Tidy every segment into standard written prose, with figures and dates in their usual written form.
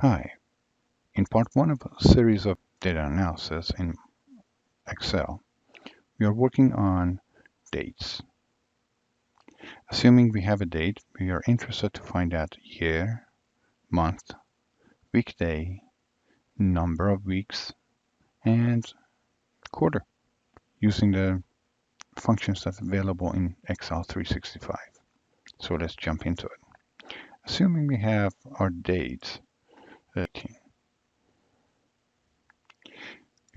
Hi, in part one of a series of data analysis in Excel, we are working on dates. Assuming we have a date, we are interested to find out year, month, weekday, number of weeks, and quarter using the functions that's available in Excel 365. So let's jump into it. Assuming we have our dates, if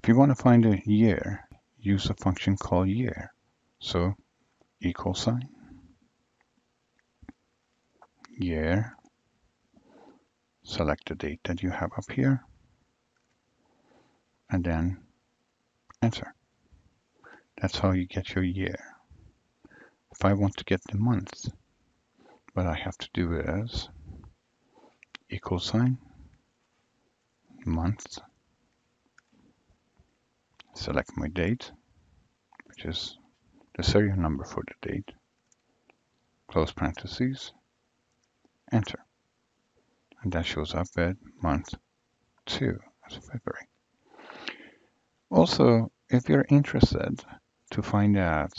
you want to find a year, use a function called year. So equal sign, year, select the date that you have up here, and then enter. That's how you get your year. If I want to get the month, what I have to do is equal sign, month, select my date, which is the serial number for the date, close parentheses, enter. And that shows up at month 2 as February. Also, if you're interested to find out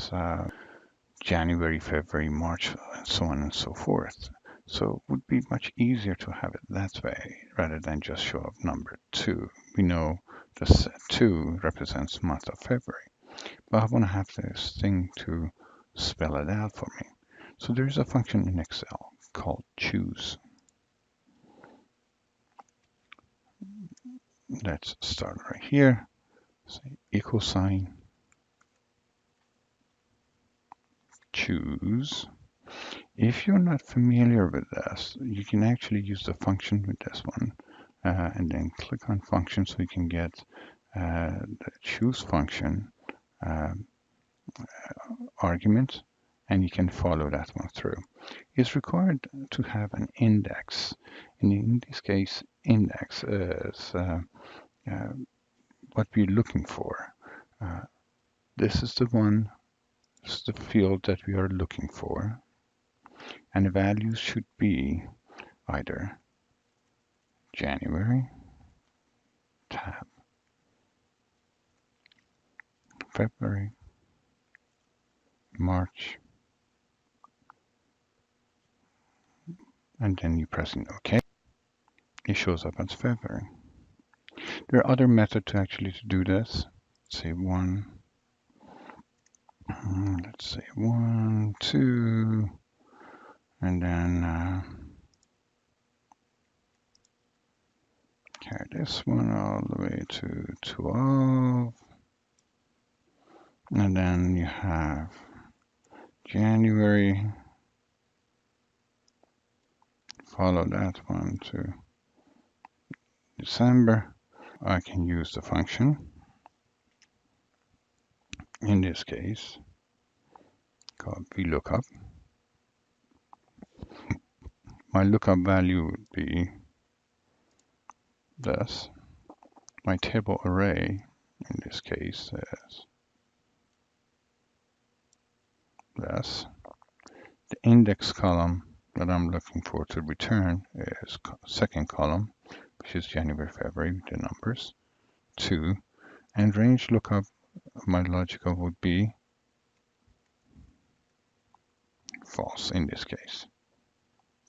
January, February, March, and so on and so forth, so it would be much easier to have it that way rather than just show up number 2. We know this 2 represents month of February, but I want to have this thing to spell it out for me. So there's a function in Excel called choose. Let's start right here. Say equal sign, choose. If you're not familiar with this, you can actually use the function with this one and then click on function so you can get the choose function argument, and you can follow that one through. It's required to have an index, and in this case, index is what we're looking for. This is the one, this is the field that we are looking for, and the values should be either January, tab, February, March, and then you pressing OK. It shows up as February. There are other methods to actually do this. Let's say 1, let's say 1, 2, and then carry this one all the way to 12. And then you have January, follow that one to December. I can use the function, in this case, called VLOOKUP. My lookup value would be this. My table array, in this case, is this. The index column that I'm looking for to return is second column, which is January, February, the numbers, 2. And range lookup, my logical would be false in this case,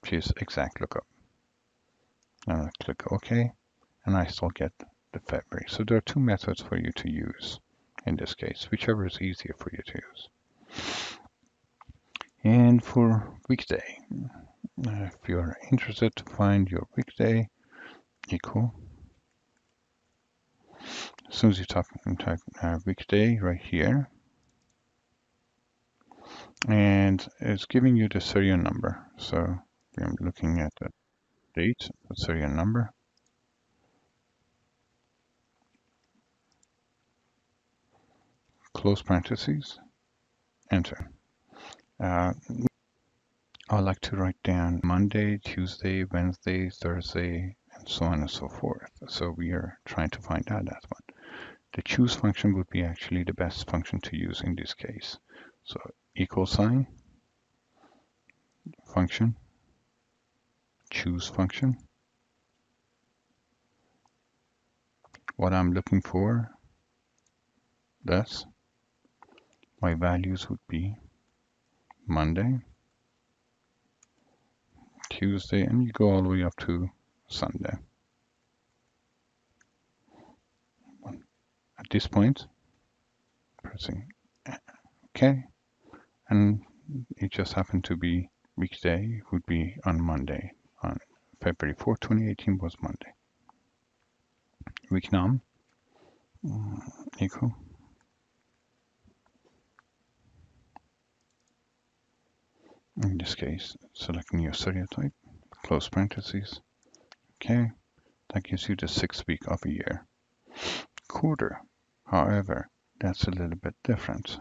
which is exact lookup. Now I click OK, and I still get the February. So there are two methods for you to use in this case, whichever is easier for you to use. And for weekday, if you're interested to find your weekday, equal. As soon as you type weekday right here, and it's giving you the serial number. So I'm looking at the date, the serial number. Close parentheses, enter. I like to write down Monday, Tuesday, Wednesday, Thursday, and so on and so forth. So we are trying to find out that one. The choose function would be actually the best function to use in this case. So equal sign, function, choose function, what I'm looking for, this, my values would be Monday, Tuesday, and you go all the way up to Sunday. At this point, pressing OK, and it just happened to be weekday would be on Monday. On February 4th, 2018 was Monday. Week num equal in this case, selecting your stereotype, close parentheses. Okay, that gives you the 6th week of a year. Quarter, however, that's a little bit different.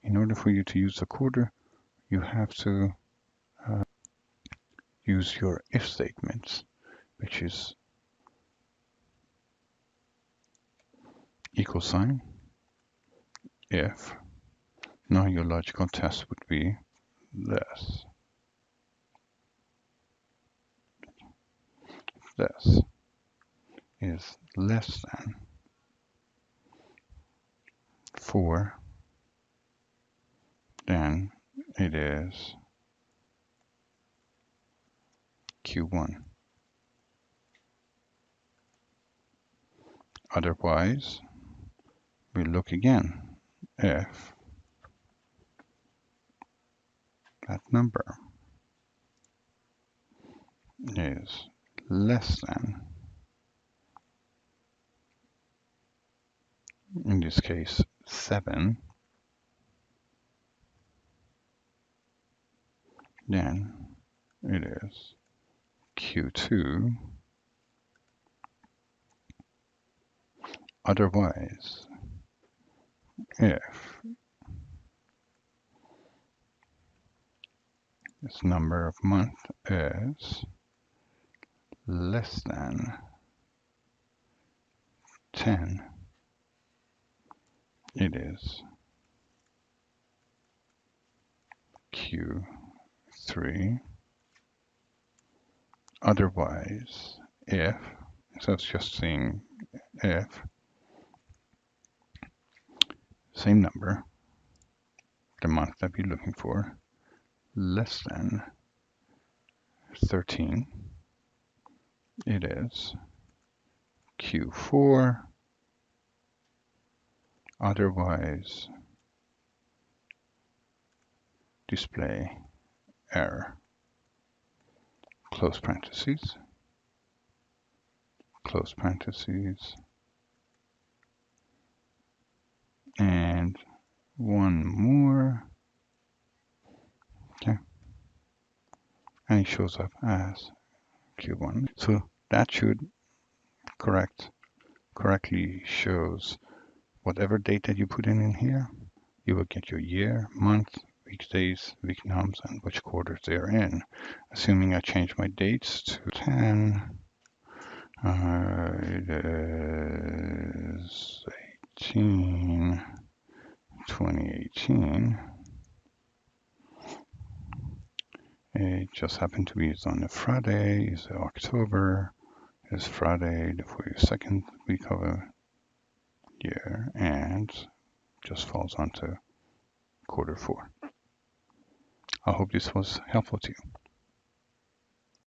In order for you to use the quarter, you have to use your if statements, which is equal sign, if. Now your logical test would be this. This is less than 4, then it is Q1. Otherwise, we look again. If that number is less than, in this case, 7, then it is Q2. Otherwise, if this number of month is less than 10, it is Q3. Otherwise, if, so it's just saying if, same number, the month that we're looking for, less than 13, it is Q4. Otherwise, display error. Close parentheses, close parentheses, and one more. Okay, and it shows up as Q1. So that should correctly shows whatever date that you put in here. You will get your year, month, weekdays, week nums, and which quarters they are in. Assuming I change my dates to 10, it is 18, 2018. It just happened to be it's on a Friday, it's October, it's Friday, the 42nd week of a year, and just falls onto quarter 4. I hope this was helpful to you.